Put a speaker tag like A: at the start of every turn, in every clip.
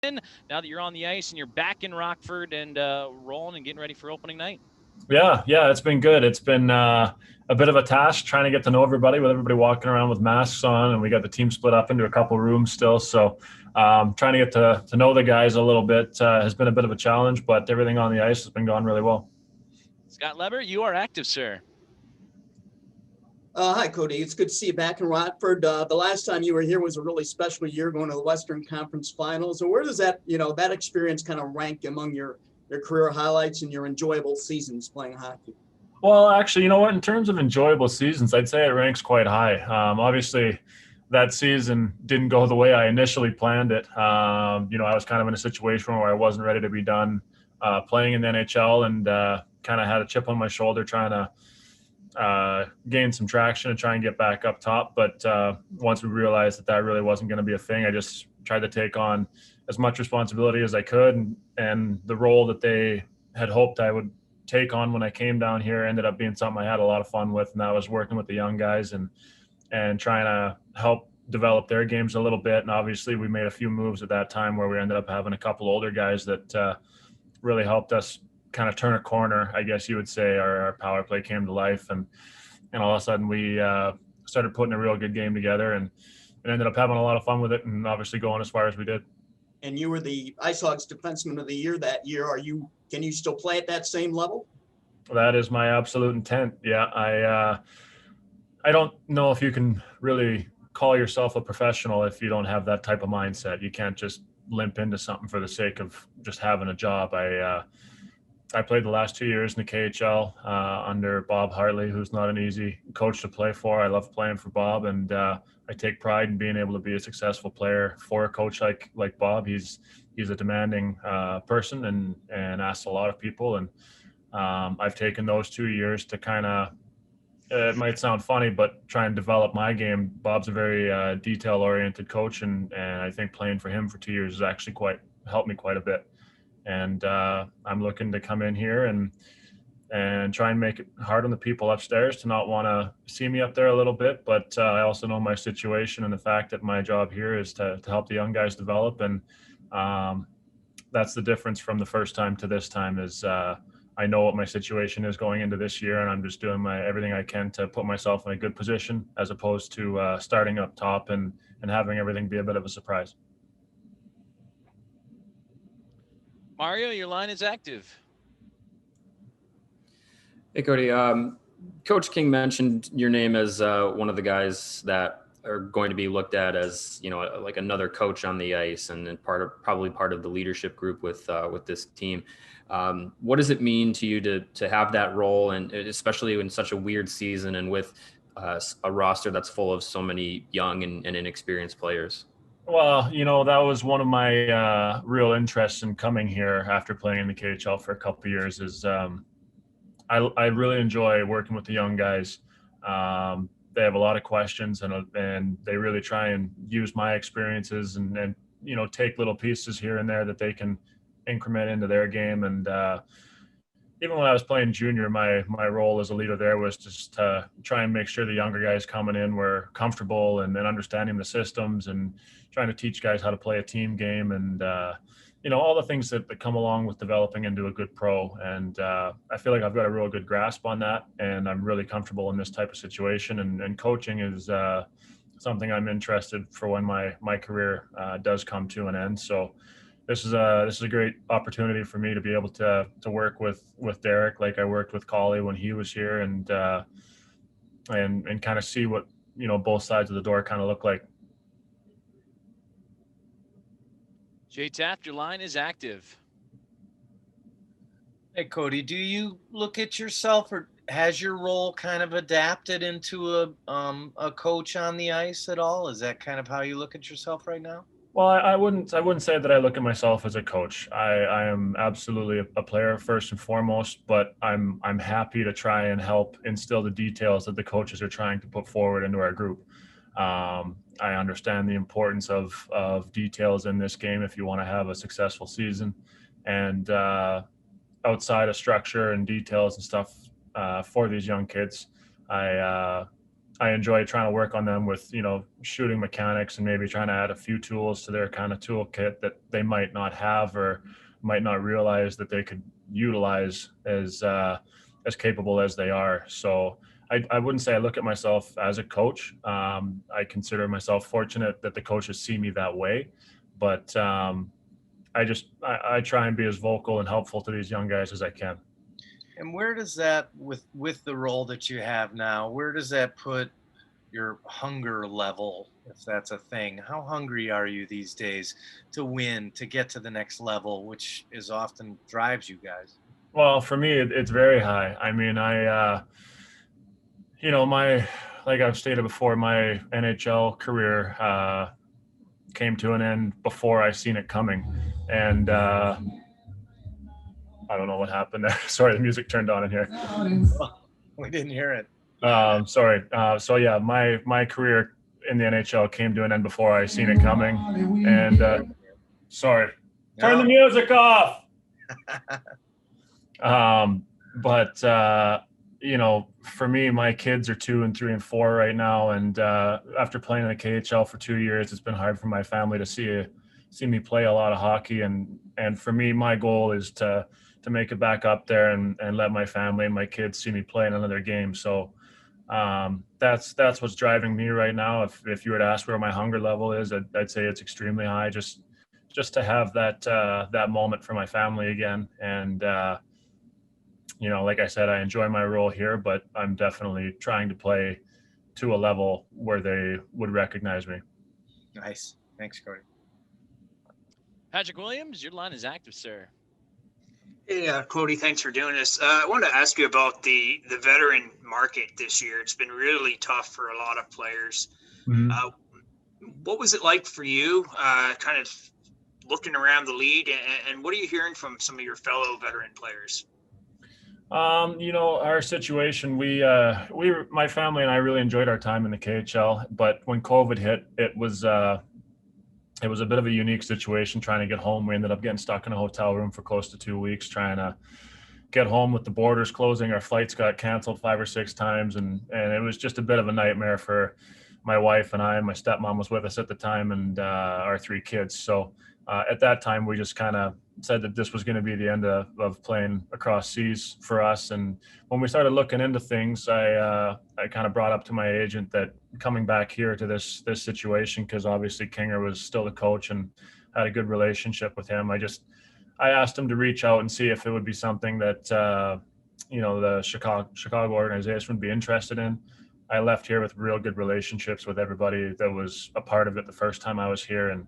A: now that you're on the ice and you're back in Rockford and rolling and getting ready for opening night?
B: Yeah, it's been good. It's been a bit of a task trying to get to know everybody with everybody walking around with masks on, and we got the team split up into a couple rooms still. So trying to get to know the guys a little bit has been a bit of a challenge, but everything on the ice has been going really well.
A: Scott Leber, you are active, sir.
C: Hi, Cody. It's good to see you back in Rockford. The last time you were here was a really special year going to the Western Conference Finals. So where does that experience kind of rank among your career highlights and your enjoyable seasons playing hockey?
B: Well, actually, you know what? In terms of enjoyable seasons, I'd say it ranks quite high. Obviously, that season didn't go the way I initially planned it. I was kind of in a situation where I wasn't ready to be done playing in the NHL, and kind of had a chip on my shoulder trying to gain some traction and try and get back up top. But once we realized that really wasn't going to be a thing, I just tried to take on as much responsibility as I could. And the role that they had hoped I would take on when I came down here ended up being something I had a lot of fun with. And that was working with the young guys and trying to help develop their games a little bit. And obviously we made a few moves at that time where we ended up having a couple older guys that really helped us kind of turn a corner, I guess you would say. Our power play came to life, and all of a sudden we started putting a real good game together, and ended up having a lot of fun with it, and obviously going as far as we did.
C: And you were the IceHogs Defenseman of the Year that year. Can you still play at that same level?
B: That is my absolute intent. Yeah, I don't know if you can really call yourself a professional if you don't have that type of mindset. You can't just limp into something for the sake of just having a job. I played the last 2 years in the KHL under Bob Hartley, who's not an easy coach to play for. I love playing for Bob, and I take pride in being able to be a successful player for a coach like Bob. He's a demanding person and asks a lot of people. And I've taken those 2 years to kind of, it might sound funny, but try and develop my game. Bob's a very detail-oriented coach, and I think playing for him for 2 years has actually helped me quite a bit. And I'm looking to come in here and try and make it hard on the people upstairs to not want to see me up there a little bit. But I also know my situation and the fact that my job here is to help the young guys develop. And that's the difference from the first time to this time is I know what my situation is going into this year, and I'm just doing everything I can to put myself in a good position, as opposed to starting up top and having everything be a bit of a surprise.
A: Mario, your line is active.
D: Hey, Cody. Coach King mentioned your name as one of the guys that are going to be looked at as, like another coach on the ice, and probably part of the leadership group with this team. What does it mean to you to have that role, and especially in such a weird season and with a roster that's full of so many young and inexperienced players?
B: Well, that was one of my real interests in coming here after playing in the KHL for a couple of years is I really enjoy working with the young guys. They have a lot of questions, and they really try and use my experiences and take little pieces here and there that they can increment into their game. And even when I was playing junior, my role as a leader there was just to try and make sure the younger guys coming in were comfortable and understanding the systems and trying to teach guys how to play a team game and, all the things that come along with developing into a good pro. And I feel like I've got a real good grasp on that, and I'm really comfortable in this type of situation. And coaching is something I'm interested for when my career does come to an end. So this is a great opportunity for me to be able to work with Derek like I worked with Collie when he was here, and kind of see what both sides of the door kind of look like.
A: Jay Taft, your line is active.
E: Hey, Cody, do you look at yourself, or has your role kind of adapted into a coach on the ice at all? Is that kind of how you look at yourself right now?
B: Well, I wouldn't say that I look at myself as a coach. I am absolutely a player first and foremost, but I'm happy to try and help instill the details that the coaches are trying to put forward into our group. I understand the importance of details in this game if you want to have a successful season, and outside of structure and details and stuff for these young kids, I I enjoy trying to work on them with, shooting mechanics and maybe trying to add a few tools to their kind of toolkit that they might not have or might not realize that they could utilize as capable as they are. So I wouldn't say I look at myself as a coach. I consider myself fortunate that the coaches see me that way, but I try and be as vocal and helpful to these young guys as I can.
E: And where does that, with the role that you have now, where does that put your hunger level, if that's a thing? How hungry are you these days to win, to get to the next level, which is often drives you guys?
B: Well, for me, it's very high. I mean, like I've stated before, my NHL career came to an end before I seen it coming. And I don't know what happened there. Sorry, the music turned on in here.
E: We didn't hear it.
B: Sorry. So yeah, my career in the NHL came to an end before I seen it coming. And sorry, turn the music off. But for me, my kids are 2 and 3 and 4 right now. And after playing in the KHL for 2 years, it's been hard for my family to see me play a lot of hockey. And for me, my goal is to make it back up there and let my family and my kids see me play in another game. So that's what's driving me right now. If you were to ask where my hunger level is, I'd say it's extremely high. Just to have that moment for my family again. And like I said, I enjoy my role here, but I'm definitely trying to play to a level where they would recognize me.
E: Nice. Thanks, Cody.
A: Patrick Williams, your line is active, sir.
F: Hey, Cody, thanks for doing this. I wanted to ask you about the veteran market this year. It's been really tough for a lot of players.
B: Mm-hmm.
F: What was it like for you, kind of looking around the league, and what are you hearing from some of your fellow veteran players?
B: Our situation, my family and I really enjoyed our time in the KHL, but when COVID hit, it was a bit of a unique situation trying to get home. We ended up getting stuck in a hotel room for close to 2 weeks trying to get home with the borders closing. Our flights got canceled 5 or 6 times, and it was just a bit of a nightmare for my wife and I. And my stepmom was with us at the time, and our 3 kids. So at that time, we just kind of said that this was going to be the end of playing across seas for us. And when we started looking into things, I kind of brought up to my agent that coming back here to this situation, because obviously Kinger was still the coach and had a good relationship with him. I asked him to reach out and see if it would be something that the Chicago organization would be interested in. I left here with real good relationships with everybody that was a part of it the first time I was here, and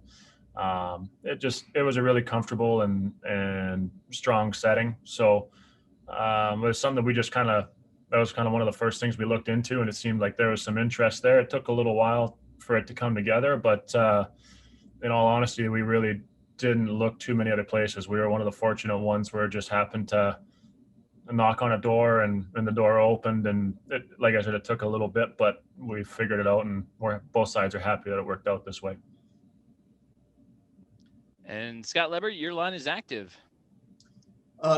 B: it was a really comfortable and strong setting. So it was something that that was kind of one of the first things we looked into, and it seemed like there was some interest there. It took a little while for it to come together, but in all honesty, we really didn't look too many other places. We were one of the fortunate ones where it just happened to knock on a door and the door opened, and like I said, it took a little bit, but we figured it out, and both sides are happy that it worked out this way.
A: And Scott Leber, your line is active.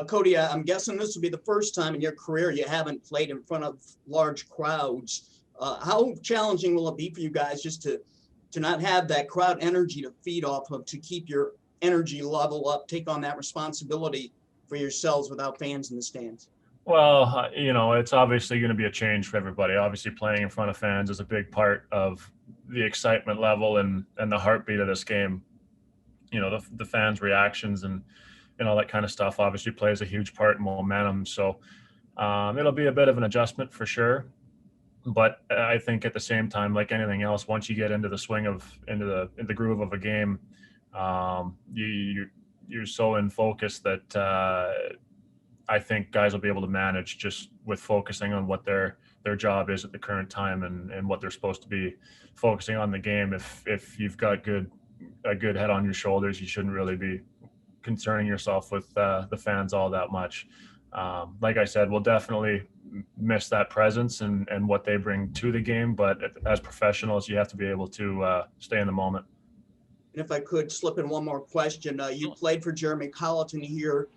C: Cody, I'm guessing this will be the first time in your career you haven't played in front of large crowds. How challenging will it be for you guys just to not have that crowd energy to feed off of, to keep your energy level up, take on that responsibility for yourselves without fans in the stands?
B: Well, it's obviously going to be a change for everybody. Obviously, playing in front of fans is a big part of the excitement level and the heartbeat of this game. The fans' reactions and all that kind of stuff obviously plays a huge part in momentum. So it'll be a bit of an adjustment for sure. But I think at the same time, like anything else, once you get into the swing into the groove of a game, you're so in focus that I think guys will be able to manage just with focusing on what their job is at the current time and what they're supposed to be focusing on the game. If you've got a good head on your shoulders, you shouldn't really be concerning yourself with the fans all that much. Like I said, we'll definitely miss that presence and what they bring to the game, but as professionals, you have to be able to stay in the moment.
C: And if I could slip in one more question, you played for Jeremy Colleton here.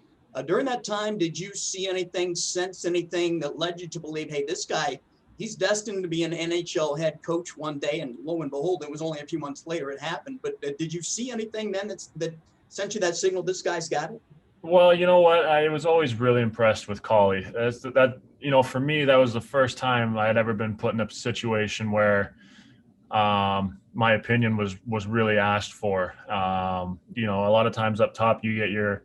C: During that time, did you see anything, sense anything that led you to believe, hey, this guy he's destined to be an NHL head coach one day. And lo and behold, it was only a few months later it happened. But did you see anything then that sent you that signal? This guy's got it.
B: Well, you know what? I was always really impressed with Collie. For me, that was the first time I had ever been put in a situation where my opinion was really asked for. A lot of times up top, you get your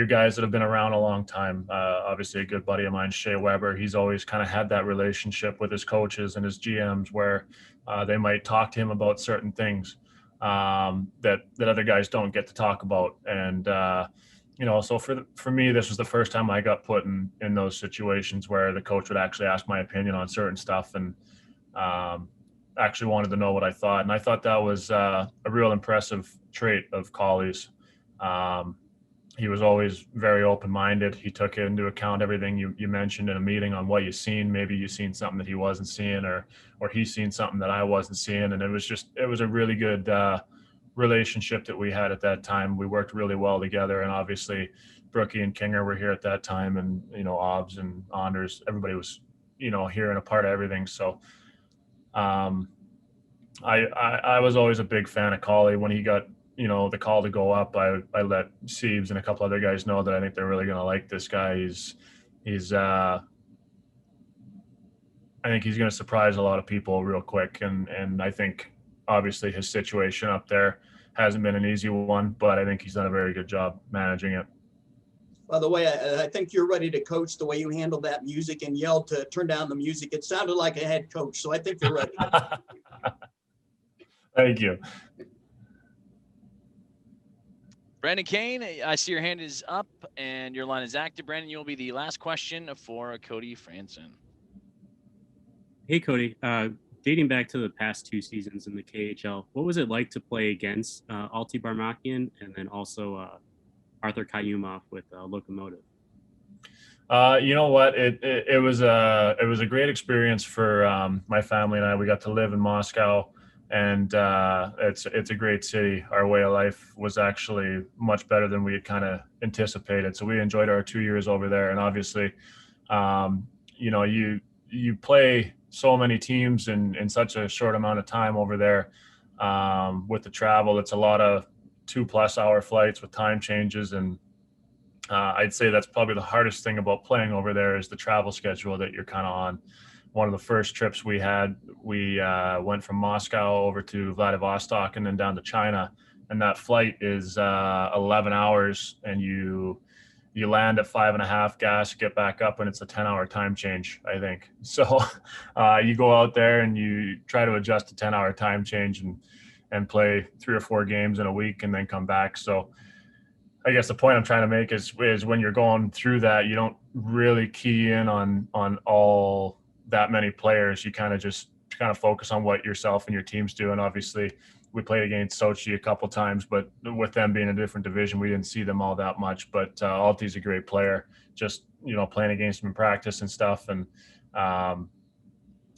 B: guys that have been around a long time. Obviously, a good buddy of mine, Shea Weber, he's always kind of had that relationship with his coaches and his GMs where they might talk to him about certain things that other guys don't get to talk about. And so for me, this was the first time I got put in those situations where the coach would actually ask my opinion on certain stuff and actually wanted to know what I thought. And I thought that was a real impressive trait of Colley's. He was always very open-minded. He took into account everything you mentioned in a meeting on what you seen. Maybe you seen something that he wasn't seeing, or he seen something that I wasn't seeing. And it was a really good relationship that we had at that time. We worked really well together, and obviously Brookie and Kinger were here at that time, and Obbs and Anders, everybody was here and a part of everything. So I was always a big fan of Collie. When he got the call to go up, I let Siebes and a couple other guys know that I think they're really going to like this guy. I think he's going to surprise a lot of people real quick, and I think obviously his situation up there hasn't been an easy one, but I think he's done a very good job managing it.
C: By the way, I think you're ready to coach. The way you handled that music and yelled to turn down the music, it sounded like a head coach. So I think you're ready.
B: Thank you.
A: Brandon Kane, I see your hand is up and your line is active. Brandon, you'll be the last question for Cody Franson.
G: Hey, Cody. Dating back to the past 2 seasons in the KHL, what was it like to play against Alti Barmakian and then also Arthur Kayumov with Locomotive?
B: You know what? It was a great experience for my family and I. We got to live in Moscow, and it's a great city. Our way of life was actually much better than we had kind of anticipated. So we enjoyed our 2 years over there. And obviously, you play so many teams in such a short amount of time over there. With the travel, it's a lot of 2+ hour flights with time changes, and I'd say that's probably the hardest thing about playing over there is the travel schedule that you're kind of on. One of the first trips we had, we went from Moscow over to Vladivostok and then down to China, and that flight is 11 hours, and you land at 5.5 gas, get back up, and it's a 10-hour time change, I think. So you go out there and you try to adjust to 10-hour time change and play 3 or 4 games in a week and then come back. So I guess the point I'm trying to make is when you're going through that, you don't really key in on all that many players. You kind of focus on what yourself and your team's doing. Obviously, we played against Sochi a couple times, but with them being a different division, we didn't see them all that much. But Alti's a great player, just, playing against him in practice and stuff. And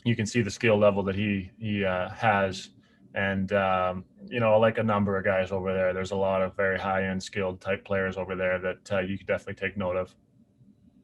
B: you can see the skill level that he has. And, like a number of guys over there, there's a lot of very high-end skilled type players over there that you could definitely take note of.